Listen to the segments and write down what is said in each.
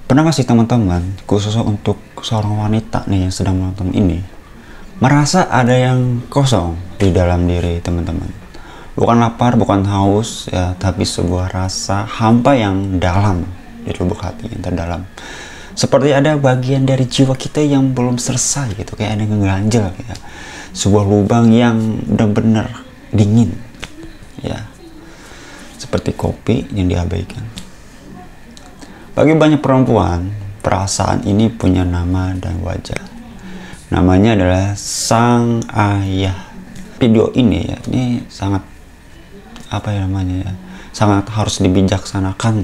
Pernah nggak sih teman-teman, khususnya untuk seorang wanita nih yang sedang menonton ini, merasa ada yang kosong di dalam diri teman-teman? Bukan lapar, bukan haus, ya, tapi sebuah rasa hampa yang dalam di lubuk hati yang terdalam. Seperti ada bagian dari jiwa kita yang belum selesai gitu, kayak ada yang ngeganjel ya. Sebuah lubang yang benar-benar dingin, ya, seperti kopi yang diabaikan. Bagi banyak perempuan, perasaan ini punya nama dan wajah. Namanya adalah sang ayah. Video ini ya, ini sangat apa ya namanya ya, sangat harus dibijaksanakan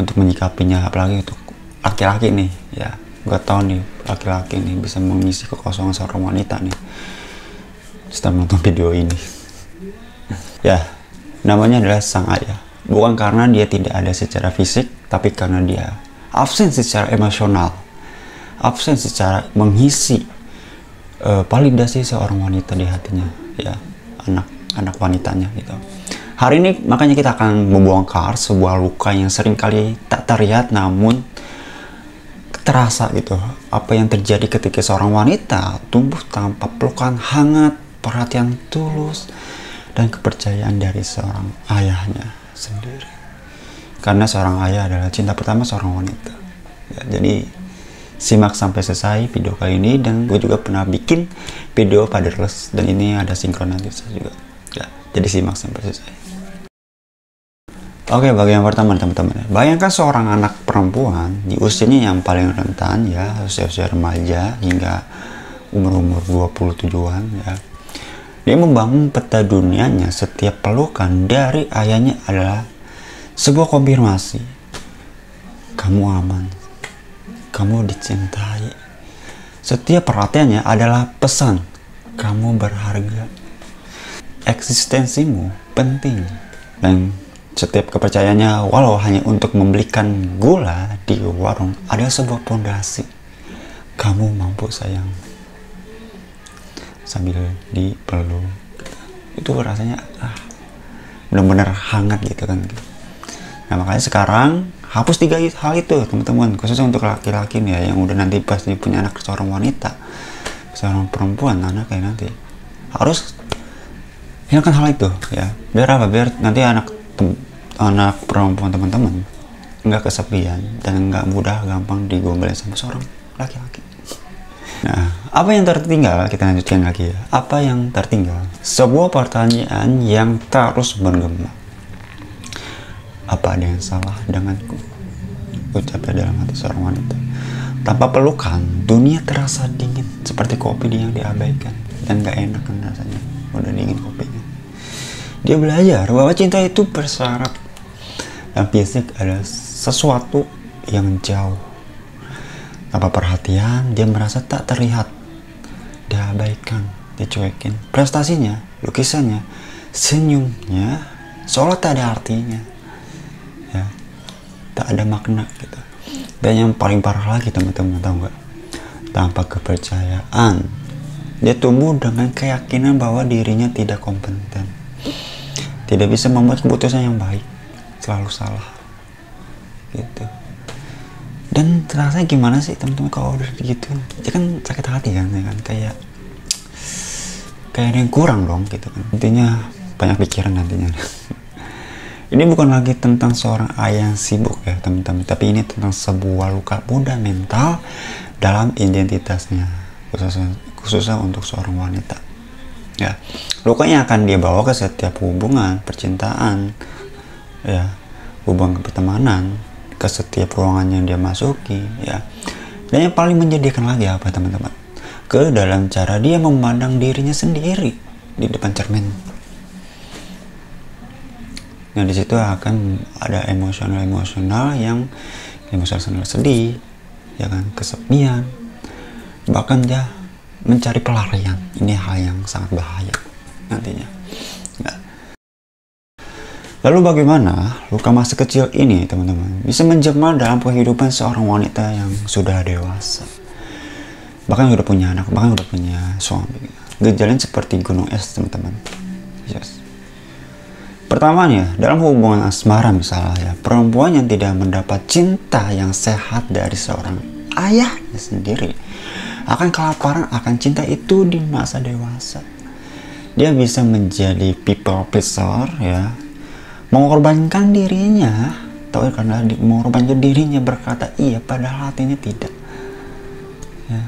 untuk menyikapinya, apalagi untuk laki-laki nih ya. Gak tau nih laki-laki nih bisa mengisi kekosongan seorang wanita nih setelah menonton video ini. Ya, namanya adalah sang ayah. Bukan karena dia tidak ada secara fisik, tapi karena dia absen secara emosional, absen secara mengisi validasi seorang wanita di hatinya, ya, anak wanitanya gitu. Hari ini makanya kita akan membongkar sebuah luka yang sering kali tak terlihat namun terasa gitu. Apa yang terjadi ketika seorang wanita tumbuh tanpa pelukan hangat, perhatian tulus, dan kepercayaan dari seorang ayahnya sendiri. Karena seorang ayah adalah cinta pertama seorang wanita ya, jadi simak sampai selesai video kali ini. Dan gue juga pernah bikin video Fatherless dan ini ada sinkronisasi juga ya, jadi simak sampai selesai. Oke, bagian pertama teman-teman, bayangkan seorang anak perempuan di usianya yang paling rentan ya, usia remaja hingga umur 27-an ya. Dia membangun peta dunianya. Setiap pelukan dari ayahnya adalah sebuah konfirmasi. Kamu aman. Kamu dicintai. Setiap perhatiannya adalah pesan. Kamu berharga. Eksistensimu penting. Dan setiap kepercayaannya, walau hanya untuk membelikan gula di warung, ada sebuah pondasi. Kamu mampu sayang. Sambil dipeluk, itu rasanya benar-benar hangat gitu kan. Nah makanya sekarang hapus 3 hal itu teman-teman, khususnya untuk laki-laki nih ya, yang udah nanti pasti punya anak seorang wanita, seorang perempuan, anak kayak nanti harus hilangkan hal itu ya. Biar apa? Biar nanti anak perempuan teman-teman nggak kesepian dan nggak mudah gampang digombalin sama seorang laki-laki. Nah, apa yang tertinggal? Kita lanjutkan lagi ya. Apa yang tertinggal? Sebuah pertanyaan yang terus bergema. Apa ada yang salah denganku? Ucapnya dalam hati seorang wanita. Tanpa pelukan, dunia terasa dingin seperti kopi yang diabaikan dan gak enak kan rasanya. Udah dingin kopinya. Dia belajar bahwa cinta itu bersyarat dan fisik adalah sesuatu yang jauh. Tanpa perhatian, dia merasa tak terlihat, diabaikan, dicuekin. Prestasinya, lukisannya, senyumnya, seolah tak ada artinya, ya, tak ada makna gitu. Dan yang paling parah lagi teman-teman, tahu nggak? Tanpa kepercayaan, dia tumbuh dengan keyakinan bahwa dirinya tidak kompeten, tidak bisa membuat keputusan yang baik, selalu salah, gitu. Dan rasanya gimana sih teman-teman kalau udah gitu? Ya kan sakit hati kan, ya kan? Kayak ada yang kurang dong gitu kan. Intinya banyak pikiran nantinya. Ini bukan lagi tentang seorang ayah yang sibuk ya teman-teman, tapi ini tentang sebuah luka fundamental dalam identitasnya, khususnya untuk seorang wanita. Ya, lukanya akan dia bawa ke setiap hubungan percintaan, ya, hubungan pertemanan, ke setiap ruangan yang dia masuki ya. Dan yang paling menjadikan lagi apa teman-teman? Ke dalam cara dia memandang dirinya sendiri di depan cermin. Nah di situ akan ada emosional yang emosional sedih, ya kan, kesepian, bahkan dia mencari pelarian. Ini hal yang sangat bahaya nantinya. Nah, lalu bagaimana luka masa kecil ini teman-teman bisa menjelma dalam kehidupan seorang wanita yang sudah dewasa, bahkan udah punya anak, bahkan udah punya suami? Gejalanya seperti gunung es teman-teman. Yes. Pertama nih ya, dalam hubungan asmara misalnya ya, perempuan yang tidak mendapat cinta yang sehat dari seorang ayahnya sendiri akan kelaparan akan cinta itu di masa dewasa. Dia bisa menjadi people pleaser ya, mengorbankan dirinya, tahu karena mengorbankan dirinya berkata iya padahal hatinya tidak. Ya.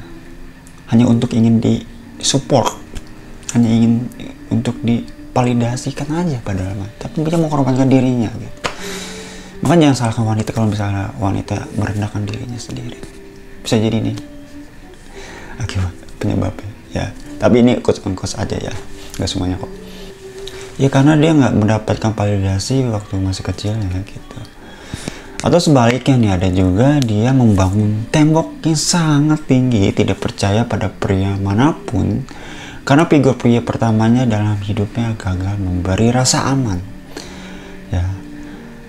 Hanya untuk ingin disupport, hanya ingin untuk divalidasikan aja padahal, tapi dia mengorbankan dirinya gitu. Makanya jangan salahkan wanita kalau misalnya wanita merendahkan dirinya sendiri. Bisa jadi nih akibat penyebabnya ya, tapi ini coach aja ya, nggak semuanya kok ya, karena dia nggak mendapatkan validasi waktu masih kecilnya gitu. Atau sebaliknya nih, ada juga dia membangun tembok yang sangat tinggi, tidak percaya pada pria manapun karena figur pria pertamanya dalam hidupnya gagal memberi rasa aman ya,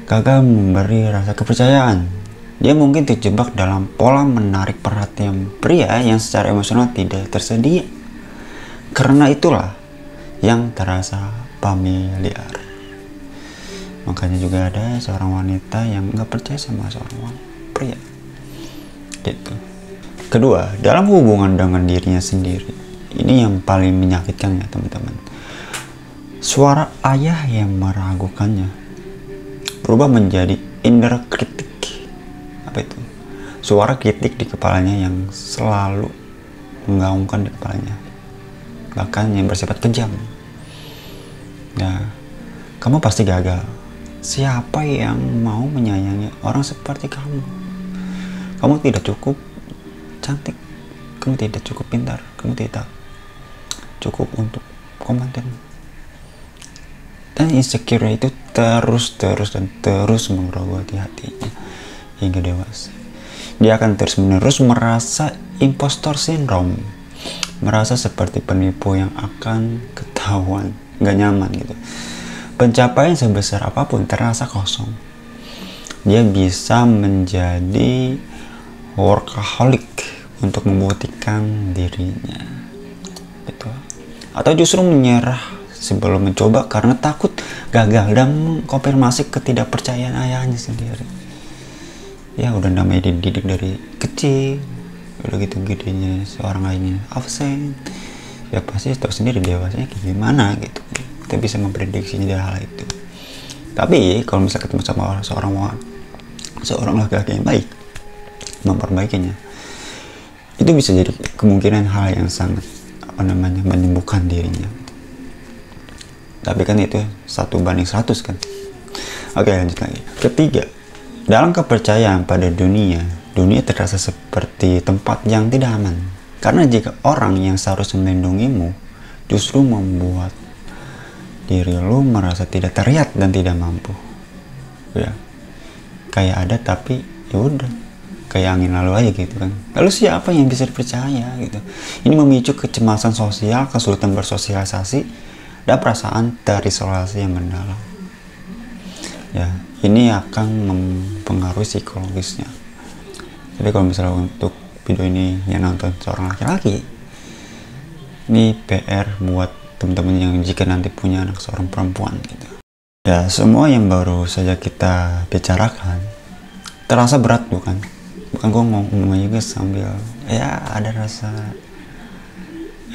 gagal memberi rasa kepercayaan. Dia mungkin terjebak dalam pola menarik perhatian pria yang secara emosional tidak tersedia. Karena itulah yang terasa familiar. Makanya juga ada seorang wanita yang nggak percaya sama seorang pria. Gitu. Kedua, dalam hubungan dengan dirinya sendiri. Ini yang paling menyakitkan ya teman-teman. Suara ayah yang meragukannya berubah menjadi inner critic. Apa itu? Suara kritik di kepalanya yang selalu menggaungkan di kepalanya, bahkan yang bersifat kejam. Ya, kamu pasti gagal. Siapa yang mau menyayangi orang seperti kamu? Kamu tidak cukup cantik, kamu tidak cukup pintar, kamu tidak cukup untuk kompeten. Dan insecure itu terus menggerogoti hatinya hingga dewasa. Dia akan terus-menerus merasa impostor syndrome, merasa seperti penipu yang akan ketahuan, gak nyaman gitu. Pencapaian sebesar apapun terasa kosong. Dia bisa menjadi workaholic untuk membuktikan dirinya gitu. Atau justru menyerah sebelum mencoba karena takut gagal dan mengkonfirmasi ketidakpercayaan ayahnya sendiri. Ya udah namanya dididik dari kecil, udah gitu gedenya seorang lainnya absen, ya pasti tahu sendiri dewasanya kayak gimana gitu. Kita bisa memprediksinya dari hal itu. Tapi kalau misalnya ketemu sama seorang laki-laki yang baik, memperbaikinya, itu bisa jadi kemungkinan hal yang sangat menyembuhkan dirinya. Tapi kan itu 1:100 kan. Oke, lanjut lagi. Ketiga, dalam kepercayaan pada dunia terasa seperti tempat yang tidak aman. Karena jika orang yang seharusnya melindungimu justru membuat diri lu merasa tidak terlihat dan tidak mampu. Ya. Kayak ada tapi ya udah, kayak angin lalu aja gitu kan. Lalu siapa yang bisa dipercaya gitu? Ini memicu kecemasan sosial, kesulitan bersosialisasi, dan perasaan terisolasi yang mendalam. Ya, ini akan mempengaruhi psikologisnya. Jadi kalau misalnya untuk video ini yang nonton seorang laki-laki, ini PR buat teman-teman yang jika nanti punya anak seorang perempuan gitu. Ya, semua yang baru saja kita bicarakan terasa berat bukan? Bukan gue ngomong juga sambil ya ada rasa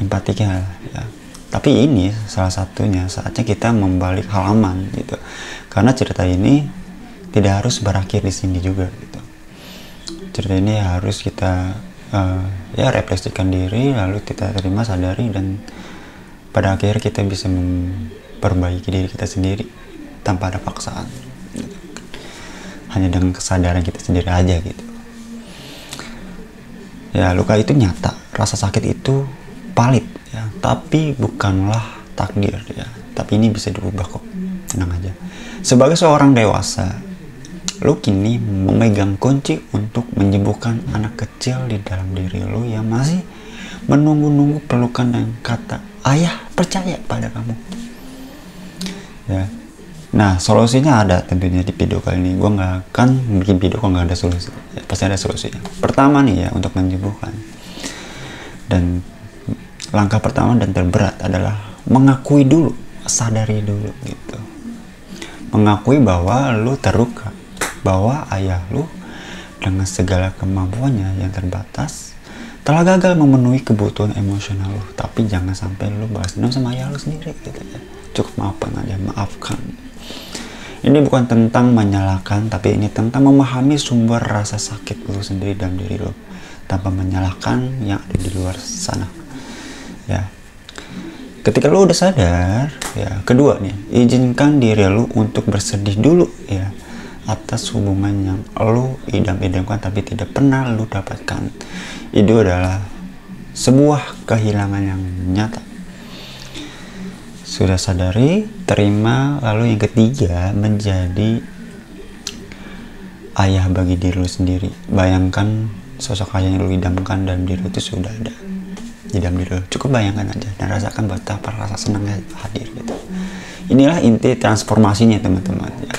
empatiknya ya. Tapi ini salah satunya saatnya kita membalik halaman gitu. Karena cerita ini tidak harus berakhir di sini juga gitu. Cerita ini harus kita ya refleksikan diri, lalu kita terima, sadari, dan pada akhirnya kita bisa memperbaiki diri kita sendiri tanpa ada paksaan. Gitu. Hanya dengan kesadaran kita sendiri aja gitu. Ya, luka itu nyata, rasa sakit itu valid ya, tapi bukanlah takdir ya. Tapi ini bisa diubah kok, tenang aja. Sebagai seorang dewasa, lu kini memegang kunci untuk menyembuhkan anak kecil di dalam diri lu yang masih menunggu-nunggu pelukan dan kata ayah percaya pada kamu ya. Nah, solusinya ada tentunya di video kali ini. Gue nggak akan bikin video kalau nggak ada solusi ya, pasti ada solusinya. Pertama nih ya, untuk menyembuhkan, dan langkah pertama dan terberat adalah mengakui dulu, sadari dulu gitu. mengakui bahwa lu terluka, bahwa ayah lu dengan segala kemampuannya yang terbatas telah gagal memenuhi kebutuhan emosional lu. Tapi jangan sampai lu balas dendam sama ayah lu sendiri gitu ya. Cukup maafkan aja, maafkan. Ini bukan tentang menyalahkan, tapi ini tentang memahami sumber rasa sakit lu sendiri dalam diri lu tanpa menyalahkan yang ada di luar sana ya. Ketika lu udah sadar ya, kedua nih, izinkan diri lu untuk bersedih dulu ya atas hubungan yang lu idam-idamkan tapi tidak pernah lu dapatkan. Itu adalah sebuah kehilangan yang nyata. Sudah sadari, terima. Lalu yang ketiga, menjadi ayah bagi diri lu sendiri. Bayangkan sosok ayah yang lu idamkan dalam diri lu itu sudah ada di dalam diri lu. Cukup bayangkan aja dan rasakan betapa rasa senangnya hadir gitu. Inilah inti transformasinya teman-teman ya.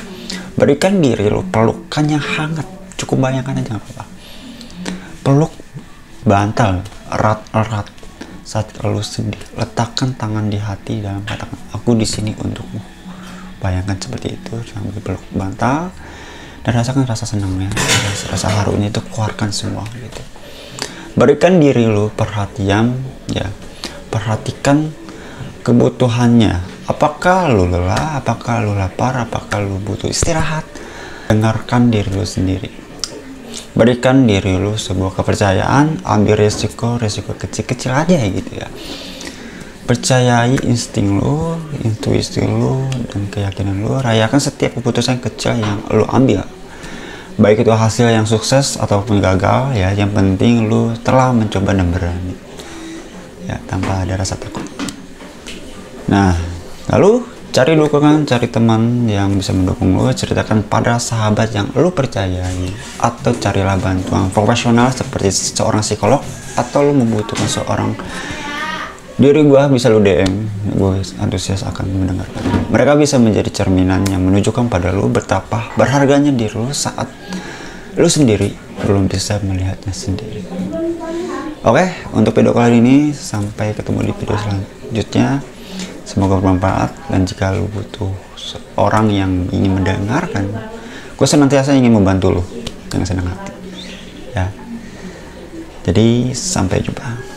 Berikan diri lu pelukan yang hangat. Cukup bayangkan aja, nggak apa-apa. Peluk, bantal, erat-erat saat lu sedih. Letakkan tangan di hati dalam katakan, aku di sini untukmu. Bayangkan seperti itu sambil peluk bantal dan rasakan rasa senangnya, rasa harunya itu, keluarkan semua gitu. Berikan diri lu perhatian ya. Perhatikan kebutuhannya. Apakah lu lelah, apakah lu lapar, apakah lu butuh istirahat. Dengarkan diri lu sendiri. Berikan diri lu sebuah kepercayaan. Ambil resiko kecil-kecil aja gitu ya. Percayai insting lu, intuisi lu, dan keyakinan lu. Rayakan setiap keputusan kecil yang lu ambil, baik itu hasil yang sukses ataupun gagal ya. Yang penting lu telah mencoba dan berani ya, tanpa ada rasa takut. Nah, lalu cari dukungan, cari teman yang bisa mendukung lu. Ceritakan pada sahabat yang lu percayai, atau carilah bantuan profesional seperti seorang psikolog, atau lu membutuhkan seorang diri gua, bisa lu DM. Gue antusias akan mendengarkan. Mereka bisa menjadi cerminan yang menunjukkan pada lu betapa berharganya diri lu saat lu sendiri belum bisa melihatnya sendiri. Oke, untuk video kali ini sampai ketemu di video selanjutnya. Semoga bermanfaat, dan jika lu butuh orang yang ingin mendengarkan, gue senantiasa ingin membantu lu dengan senang hati ya. Jadi sampai jumpa.